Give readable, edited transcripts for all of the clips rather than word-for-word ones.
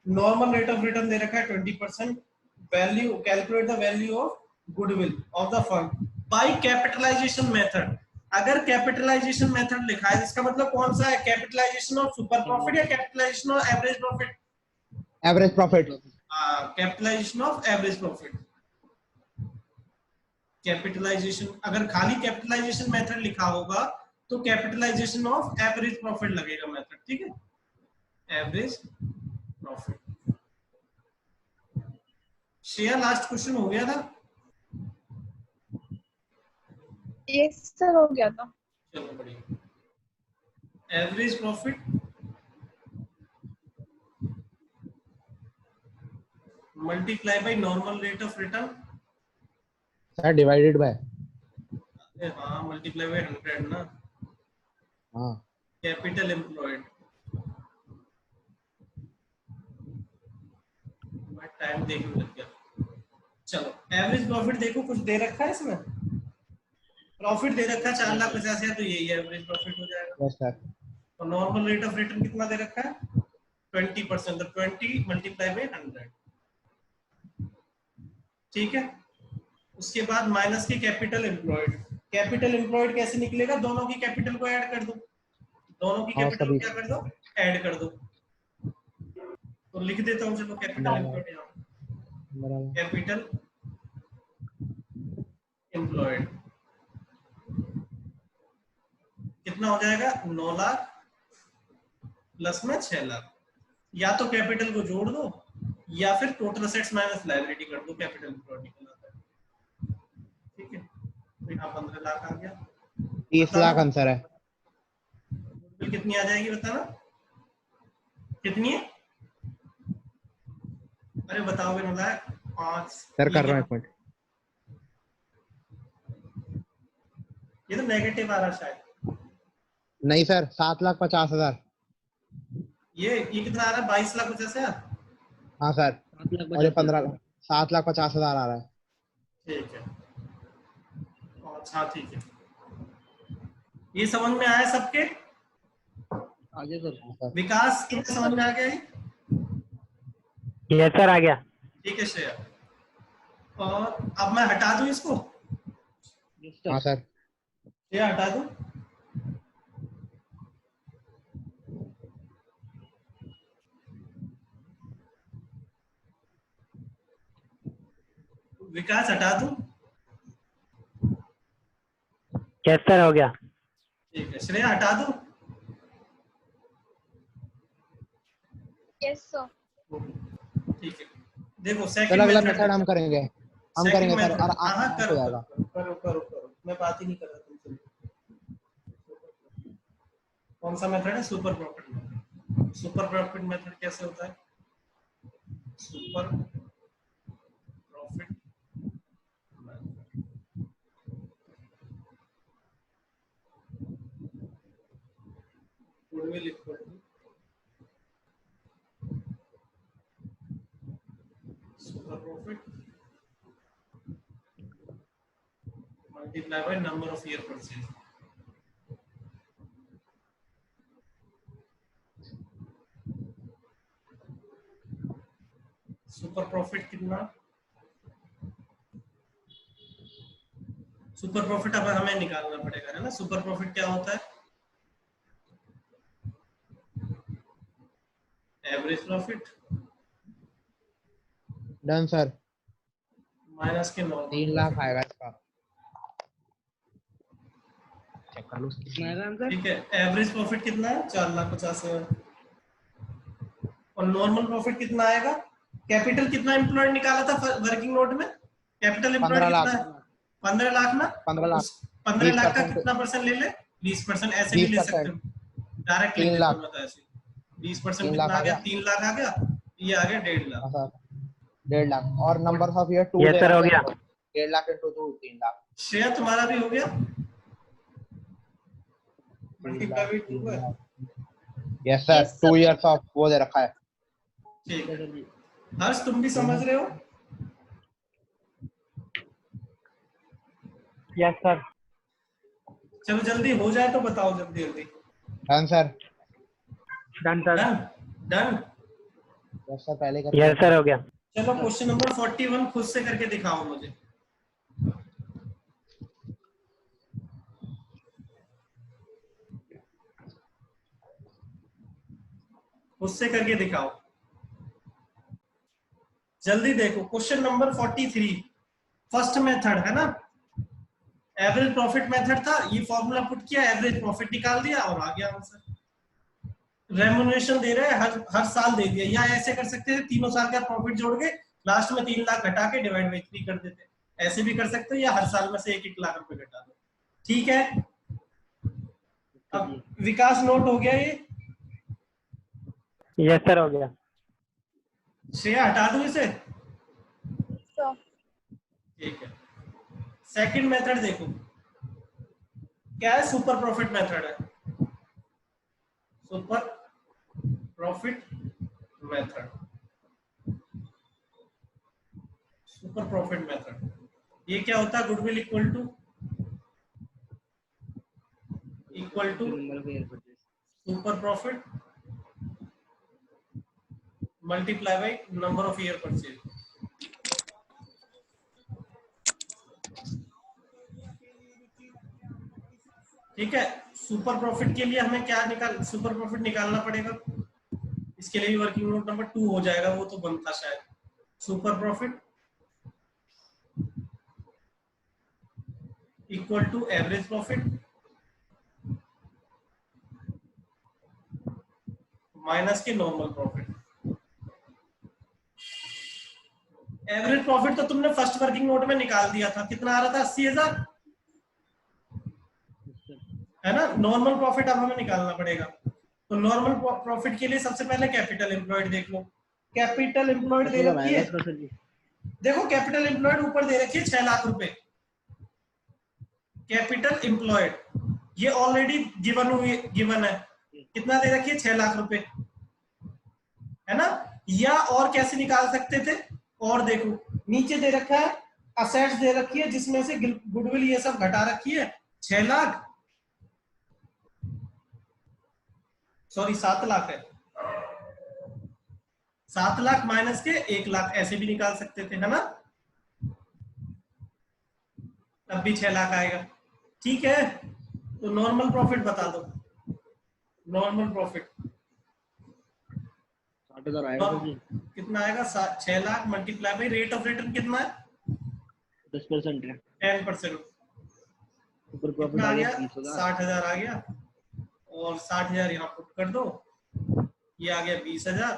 Normal rate of return दे रखा है 20%। Value, calculate the value of goodwill of the firm by capitalization method. अगर capitalization method लिखा है इसका मतलब कौन सा है? कैपिटलाइजेशन ऑफ सुपर प्रॉफिट या capitalization of average profit? Average profit. Capitalization of average profit. Capitalization, अगर खाली कैपिटलाइजेशन मेथड लिखा होगा तो कैपिटलाइजेशन ऑफ एवरेज प्रॉफिट लगेगा मेथड, ठीक है? Average profit. Share last question हो गया था? यस सर, हो गया था। चलो बढ़िया। Average profit multiply by normal rate of return. Sir divided by. हाँ, मल्टीप्लाई बाय 100 ना। हाँ। Capital employed. मैं टाइम देखने लग गया। चलो एवरेज प्रॉफिट देखो, कुछ दे रखा है इसमें? प्रॉफिट दे रखा है 4,50,000, तो यही एवरेज प्रॉफिट हो जाएगा। Yes sir. और नॉर्मल रेट ऑफ रिटर्न कितना दे रखा है? 20%, तो 20 मल्टीप्लाई बाय 100, ठीक है? उसके बाद माइनस की कैपिटल एम्प्लॉयड। कैपिटल एम्प्लॉयड कैसे निकलेगा? दोनों की कैपिटल को ऐड कर दो, दोनों की कैपिटल को क्या कर दो? ऐड कर दो। तो लिख देता हूं, चलो कैपिटल एम्प्लॉयड यहाँ, कैपिटल एम्प्लॉयड कितना हो जाएगा? 9 लाख प्लस में 6 लाख। या तो कैपिटल को जोड़ दो या फिर टोटल असेट्स माइनस लायबिलिटी कर दो, कैपिटल एम्प्लॉयड निकल आता है, ठीक है? तो यहाँ 15 लाख आ गया। 30 लाख आंसर है। गुडविल कितनी आ जाएगी बताना? कितनी है? अरे बताओगे ना? 5 सर कर रहा हूँ एक मिनट। ये तो नेगेटिव आ रहा शायद। नहीं सर, 7,50,000। ये कितना आ रहा है? 22,50,000। हाँ सर। और ये 7,50,000 आ रहा है। ठीक है, अच्छा ठीक है। ये समझ में आया सबके? आगे सर। विकास कितने समझ में आ गया? यस सर, आ गया। ठीक है श्रेया। और अब मैं हटा दूं इसको? हाँ सर। श्रेया हटा दूं? विकास हटा दूं? यस सर, हो गया। ठीक है, श्रेया हटा दूं? Yes sir. ठीक है, देखो चलो सेकंड अगला मेथड मेथड हम करेंगे। हम करेंगे सर। और हाँ हो करो जाएगा। करो करो करो, मैं बात ही नहीं कर रहा तुमसे। कौन सा मेथड है? Super profit method. Super profit method कैसे होता है? Super profit goodwill equal to super profit multiply by number of year purchase. Super profit कितना? सुपर प्रॉफिट अब हमें निकालना पड़ेगा, है ना? सुपर प्रॉफिट क्या होता है? Average profit done sir. Minus के नॉर्मल। 3 लाख आएगा इसका। चेक कर लो कितना आएगा आंसर? ठीक है, एवरेज प्रॉफिट कितना है? 4,50,000। और नॉर्मल प्रॉफिट कितना आएगा? कैपिटल कितना एम्प्लॉयड निकाला था वर्किंग नोट में? कैपिटल एम्प्लॉयड 15 कितना लाख। है? 15 लाख ना? 15 लाख। 15 लाख का 20% कितना परसेंट ले ले? 20%। ऐसे भी ले सकते हो, डायरेक्ट ले 3 लेते हो, लाख। मैं तो ऐसे 20% 3 लाख कितना आ आ गया? गया। 3 लाख आ गया। ये आ गया 1.5 लाख। हाँ सर, 1.5 लाख। और number of year 2 yes sir, हो गया। 1.5 लाख इंटू 2 3 लाख। शेयर तुम्हारा भी हो गया? मल्टीप्लाई बाय 2 है। Yes sir. 2 इयर्स ऑफ वो दे रखा है। ठीक है, हर्ष तुम भी समझ रहे हो? Yes sir. चलो जल्दी हो जाए तो बताओ, जल्दी जल्दी। Done sir. Done sir. Done done. Yes sir, पहले कर यस सर हो गया। चलो क्वेश्चन नंबर 41 खुद से करके दिखाओ मुझे। खुद से करके दिखाओ, जल्दी देखो। क्वेश्चन नंबर 43 फर्स्ट मेथड है ना, एवरेज प्रॉफिट मेथड था, ये फॉर्मूला पुट किया, एवरेज प्रॉफिट निकाल दिया और आ गया आंसर। रेम्यूनरेशन दे रहे हैं, हर साल दे दिया, या ऐसे कर सकते थे तीनों साल का प्रॉफिट जोड़ के लास्ट में 3 लाख घटा के डिवाइड बाई 3 कर देते, ऐसे भी कर सकते हो, या हर साल में से 1-1 लाख रुपए घटा दो। ठीक है, अब विकास नोट हो गया ये? यस सर हो गया। श्रेया हटा दूं इसे? सर ठीक है। सेकंड मेथड देखो, क्या है? सुपर प्रॉफिट मेथड है, super profit method, super profit method. ये क्या होता है? Goodwill equal to super profit multiply by number of year purchase. ठीक है, सुपर प्रॉफिट के लिए हमें क्या सुपर प्रॉफिट निकालना पड़ेगा, इसके लिए भी वर्किंग नोट नंबर 2 हो जाएगा, वो तो बनता शायद। Super profit equal to average profit minus के नॉर्मल प्रॉफिट। एवरेज प्रॉफिट तो तुमने फर्स्ट वर्किंग नोट में निकाल दिया था, कितना आ रहा था? 80,000 है ना। नॉर्मल प्रॉफिट अब हमें निकालना पड़ेगा, तो नॉर्मल प्रॉफिट के लिए सबसे पहले कैपिटल एम्प्लॉयड देख लो। कैपिटल एम्प्लॉयड दे रखी है, देखो कैपिटल एम्प्लॉयड ऊपर दे रखी है 6 लाख रुपए। कैपिटल एम्प्लॉयड ये ऑलरेडी गिवन है, कितना दे रखी है? 6 लाख रुपए, है ना। या और कैसे निकाल सकते थे? और देखो नीचे दे रखा है असेट्स दे रखी है, जिसमें से गुडविल ये सब घटा रखी है 6 लाख, सॉरी 7 लाख है, 7 लाख माइनस के 1 लाख, ऐसे भी निकाल सकते थे, है ना। तब भी 6 लाख आएगा। ठीक है, तो नॉर्मल प्रॉफिट बता दो। नॉर्मल प्रॉफिट 60,000 आएगा जी। कितना आएगा? 6 lakh multiply by rate of return कितना है? 10% है। 10%। कितना आ गया? 60,000 आ गया, और 60,000 यहाँ पुट कर दो, ये आ गया 20,000,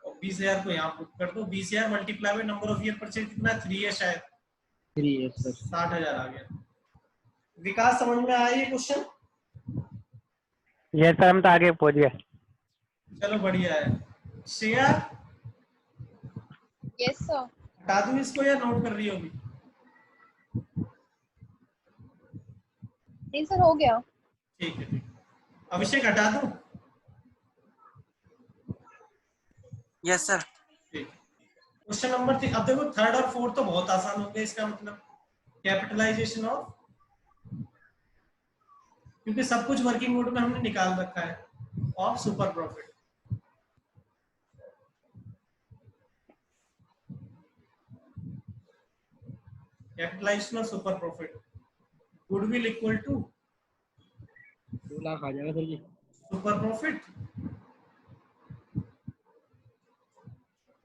और 20,000 को यहाँ पुट कर दो। 20,000 multiply by number of year purchase कितना है? 3 है शायद, 3 है सर। 60,000 आ गया। विकास समझ में आया ये क्वेश्चन? यस सर, हम तो आगे पहुंच गए। चलो बढ़िया है। Shreya yes sir. हटा दूं इसको या नोट कर रही होगी? नहीं सर हो गया। ठीक है, ठीक। अभिषेक हटा दूं? Yes sir. ठीक। क्वेश्चन नंबर 3, अब देखो थर्ड और फोर्थ तो बहुत आसान हो गया, इसका मतलब कैपिटलाइजेशन ऑफ, क्योंकि सब कुछ वर्किंग नोट में हमने निकाल रखा है, of super profit. Capitalization of super profit, goodwill equal to 2 lakh आ जाएगा sir ji. Super profit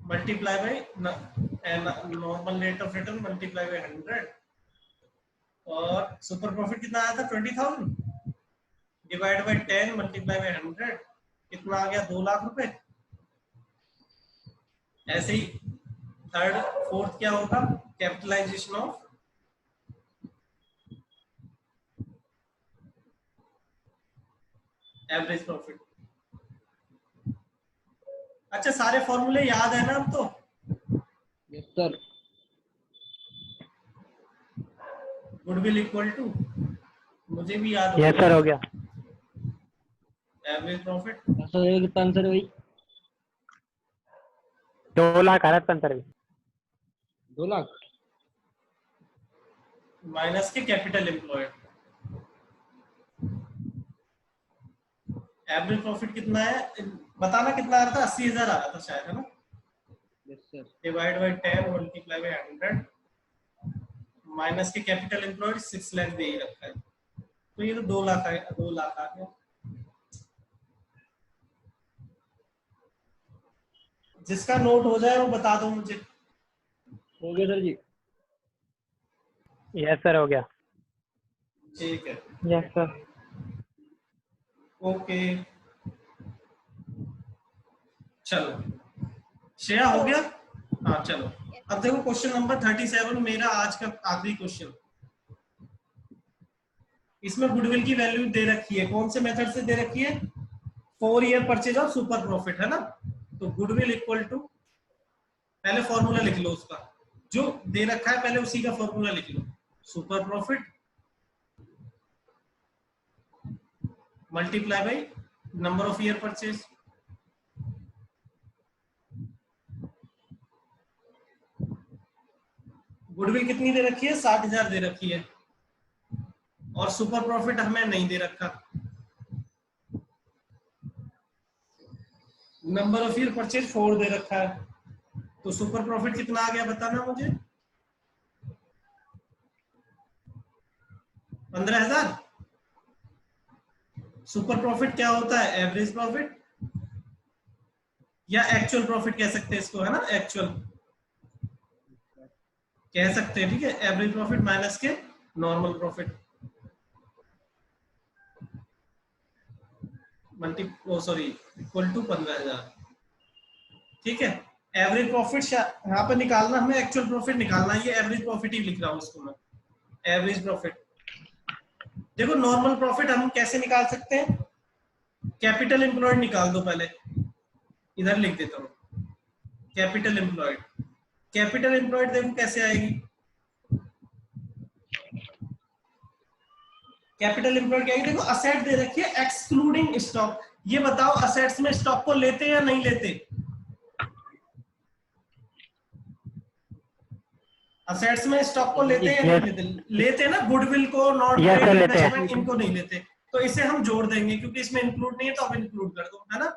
multiply by normal rate of return multiply by 100, और सुपर प्रॉफिट कितना आया था? 20,000 डिवाइड बाई 10 मल्टीप्लाई बाई 100, कितना आ गया? 2 लाख रुपए। ऐसे ही थर्ड फोर्थ क्या होगा? Capitalization of average profit. अच्छा, सारे फॉर्मूले याद है ना अब तो? Yes sir. Goodwill equal to, मुझे भी याद हो यस सर हो गया। एवरेज प्रॉफिट सर कितना आंसर है भाई? 2 लाख आ रहा है आंसर भी। 2 लाख माइनस के कैपिटल एम्प्लॉयड, एवरेज प्रॉफिट कितना है बताना, कितना आ रहा था? 80,000 आ रहा था शायद, है ना? Yes sir. Divide by 10 multiply by 100 minus के कैपिटल एम्प्लॉयड 6 लाख दे ही रखा है, तो ये तो 2 लाख है, 2 लाख आ गया। जिसका नोट हो जाए वो बता दो मुझे। हो गया सर जी। यस सर, हो गया। ठीक है, यस सर। ओके चलो श्रेया हो गया। हाँ चलो, अब देखो क्वेश्चन नंबर 37 मेरा आज का आखिरी क्वेश्चन। इसमें गुडविल की वैल्यू दे रखी है, कौन से मेथड से दे रखी है? 4 year purchase of super profit, है ना? तो गुडविल इक्वल टू, पहले फॉर्मूला लिख लो उसका, जो दे रखा है पहले उसी का फॉर्मूला लिख लो। Super profit multiply by number of year purchase. Goodwill कितनी दे रखी है? 60,000 दे रखी है, और सुपर प्रॉफिट हमें नहीं दे रखा। नंबर ऑफ ईयर परचेज 4 दे रखा है, तो सुपर प्रॉफिट कितना आ गया बताना मुझे? 15,000। सुपर प्रॉफिट क्या होता है? एवरेज प्रॉफिट या एक्चुअल प्रॉफिट कह सकते हैं इसको, है ना? एक्चुअल कह सकते हैं, ठीक है? एवरेज प्रॉफिट माइनस के normal profit sorry equal to 15,000, ठीक है? एवरेज प्रॉफिट यहाँ पर निकालना, हमें एक्चुअल प्रॉफिट निकालना है, ये एवरेज प्रॉफिट ही लिख रहा हूँ उसको मैं, एवरेज प्रॉफिट। देखो नॉर्मल प्रॉफिट हम कैसे निकाल सकते हैं? कैपिटल एम्प्लॉयड निकाल दो पहले, इधर लिख देता हूँ कैपिटल एम्प्लॉयड। कैपिटल एम्प्लॉयड देखो कैसे आएगी? कैपिटल एम्प्लॉयड क्या है? देखो असेट दे रखी है एक्सक्लूडिंग स्टॉक। ये बताओ असेट्स में स्टॉक को लेते या नहीं लेते? असेट्स में स्टॉक को लेते या नहीं लेते? लेते ना, गुडविल को, नॉन ट्रेड इन्वेस्टमेंट, इनको नहीं लेते। तो इसे हम जोड़ देंगे क्योंकि इसमें इंक्लूड नहीं है, तो अब इंक्लूड कर दो, है ना?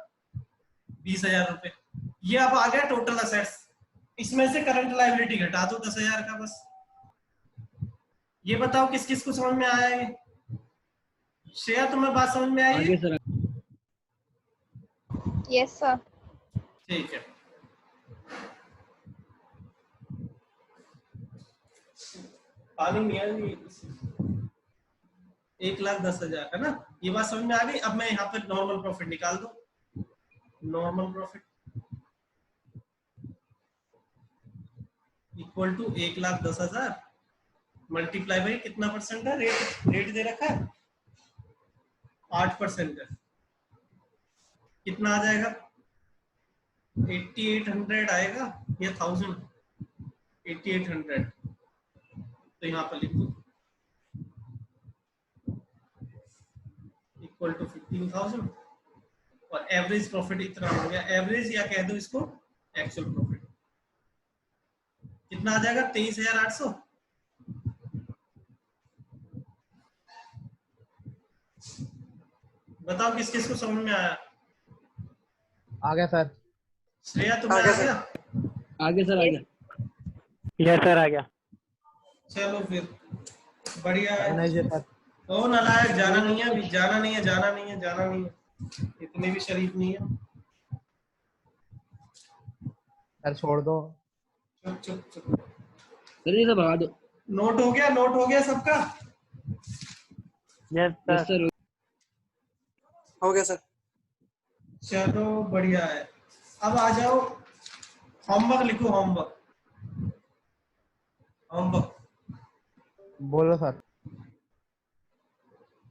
20,000 रुपए ये अब आ गया टोटल असेट्स। इसमें से करंट लायबिलिटी घटा दो 10,000 का बस। ये बताओ किस किस को समझ में आया है? श्रेया तुम्हें बात समझ में आई? Yes, sir. ठीक है, पानी नहीं है। 1,10,000 है ना? ये बात समझ में आ गई। अब मैं यहाँ पे नॉर्मल प्रॉफिट निकाल दो। Normal profit equal to 1,10,000 multiply by कितना परसेंट है? रेट दे रखा है 8% है। कितना आ जाएगा? 8800 आएगा या 1000? 8800, तो यहाँ पर लिख दो इक्वल टू 15,000, और एवरेज प्रॉफिट इतना हो गया। एवरेज या कह दो इसको एक्चुअल प्रॉफिट कितना आ जाएगा? 23,800। बताओ किस किस को समझ में आया? आ गया सर। श्रेया तुम्हें आ गया? आगे सर, आ गया। यस सर, आ गया। चलो फिर बढ़िया है। नहीं जी सर। ओ नालायक, जाना नहीं है अभी, जाना नहीं है, जाना नहीं है, जाना नहीं है, इतने भी शरीफ नहीं है। सर छोड़ दो। चुप चुप चुप। सर ये सब भगा दो। नोट हो गया? नोट हो गया सबका? Yes sir. हो गया सर। चलो बढ़िया है। अब आ जाओ, होमवर्क लिखो। होमवर्क होमवर्क बोलो सर।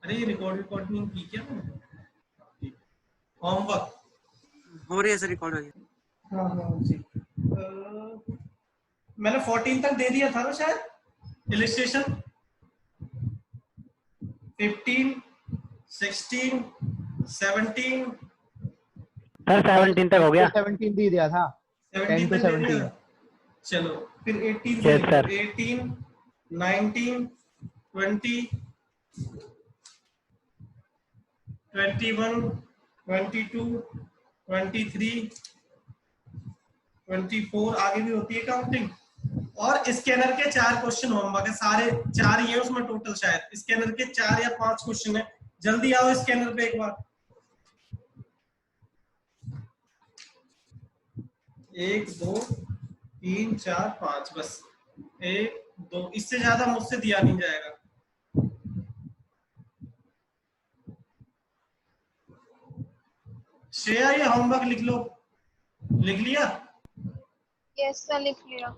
अरे ये रिकॉर्ड नहीं की क्या मैंने? होमवर्क हो रही है सर, रिकॉर्ड हो गया। हाँ हाँ जी। मैंने 14 तक दे दिया था ना शायद इलिस्ट्रेशन। 15, 16, 17 सर 17 तक हो गया। 17 दे दिया था। 17 10 to तक दे दिया। 17। चलो फिर 18 Yes, sir. 18, 19, 20, 21, 22, 23, 24 आगे भी होती है काउंटिंग। और स्कैनर के 4 क्वेश्चन होमवर्क है, सारे 4 ही है उसमें टोटल, शायद स्कैनर के 4 या 5 क्वेश्चन है। जल्दी आओ स्कैनर पे एक बार। 1 2 3 4 5 बस 1 2, इससे ज्यादा मुझसे दिया नहीं जाएगा। श्रेया ये होमवर्क लिख लो, लिख लिया? यस सर, लिख लिया।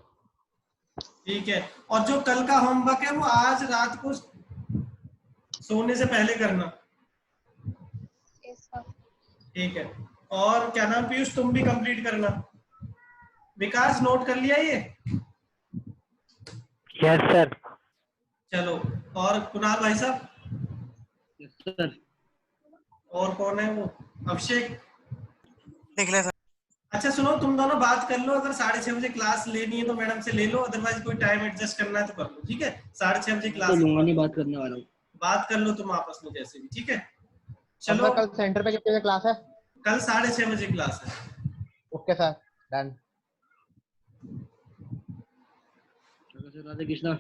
ठीक है, और जो कल का होमवर्क है वो आज रात को सोने से पहले करना। Yes sir. ठीक है, और क्या नाम पीयूष, तुम भी कंप्लीट करना। विकास नोट कर लिया ये? Yes sir. चलो, और कुणाल भाई साहब? Yes sir. और कौन है वो? अभिषेक? देख लिया सर। अच्छा सुनो, तुम दोनों बात कर लो, अगर 6:30 बजे क्लास लेनी है तो मैडम से ले लो, अदरवाइज कोई टाइम एडजस्ट करना है तो कर लो, ठीक है? 6:30 बजे क्लास लूंगा नहीं, बात करने वाला हूँ। बात कर लो तुम आपस में जैसे भी, ठीक है? अब चलो, कल सेंटर पे कितने बजे क्लास है? कल 6:30 बजे क्लास है। Okay sir, done. Radhe Krishna.